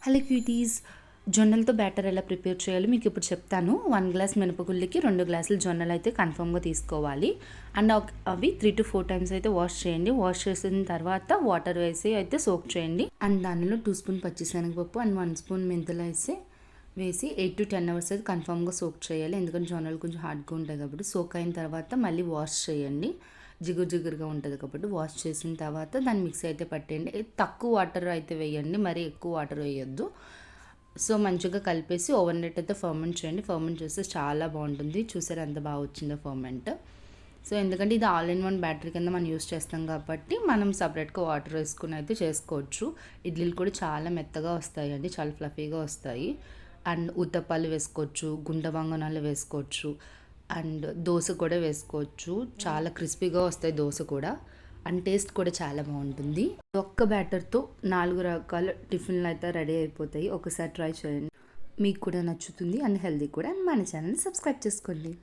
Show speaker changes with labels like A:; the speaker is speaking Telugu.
A: హలో క్యూటీస్, జొన్నలతో బ్యాటర్ ఎలా ప్రిపేర్ చేయాలో మీకు ఇప్పుడు చెప్తాను. 1 గ్లాస్ మినపగుళ్ళకి 2 గ్లాసులు జొన్నలు అయితే కన్ఫర్మ్గా తీసుకోవాలి. అండ్ అవి 3 to 4 టైమ్స్ అయితే వాష్ చేయండి. వాష్ చేసిన తర్వాత వాటర్ వేసి అయితే సోక్ చేయండి. అండ్ దానిలో 2 స్పూన్ పచ్చిశనగపప్పు అండ్ 1 స్పూన్ మెంతులు వేసి 8 to 10 అవర్స్ అయితే కన్ఫర్మ్గా సోక్ చేయాలి. ఎందుకంటే జొన్నలు కొంచెం హార్డ్గా ఉంటాయి కాబట్టి. సోక్ అయిన తర్వాత మళ్ళీ వాష్ చేయండి. జిగురుగా ఉంటుంది కాబట్టి వాష్ చేసిన తర్వాత దాన్ని మిక్సీ అయితే పట్టేయండి. తక్కువ వాటర్ అయితే వేయండి, మరీ ఎక్కువ వాటర్ వేయొద్దు. సో మంచిగా కలిపేసి ఓవర్ నైట్ అయితే ఫర్మెంట్ చేయండి. ఫర్మెంట్ చేస్తే చాలా బాగుంటుంది. చూసారు ఎంత బాగా వచ్చిందో ఫర్మెంట్. సో ఎందుకంటే ఇది ఆల్ ఇన్ వన్ బ్యాటరీ కింద మనం యూస్ చేస్తాం కాబట్టి మనం సపరేట్గా వాటర్ వేసుకుని అయితే చేసుకోవచ్చు. ఇడ్లీలు కూడా చాలా మెత్తగా వస్తాయండి, చాలా ఫ్లఫీగా వస్తాయి. అండ్ ఉత్తప్పాలు వేసుకోవచ్చు, గుంట వంగనాలు వేసుకోవచ్చు, అండ్ దోశ కూడా వేసుకోవచ్చు. చాలా క్రిస్పీగా వస్తాయి దోశ కూడా, అండ్ టేస్ట్ కూడా చాలా బాగుంటుంది. ఒక్క బ్యాటర్తో 4 రకాల టిఫిన్లు అయితే రెడీ అయిపోతాయి. ఒకసారి ట్రై చేయండి, మీకు కూడా నచ్చుతుంది అండ్ హెల్దీ కూడా. అండ్ మన ఛానల్ని సబ్స్క్రైబ్ చేసుకోండి.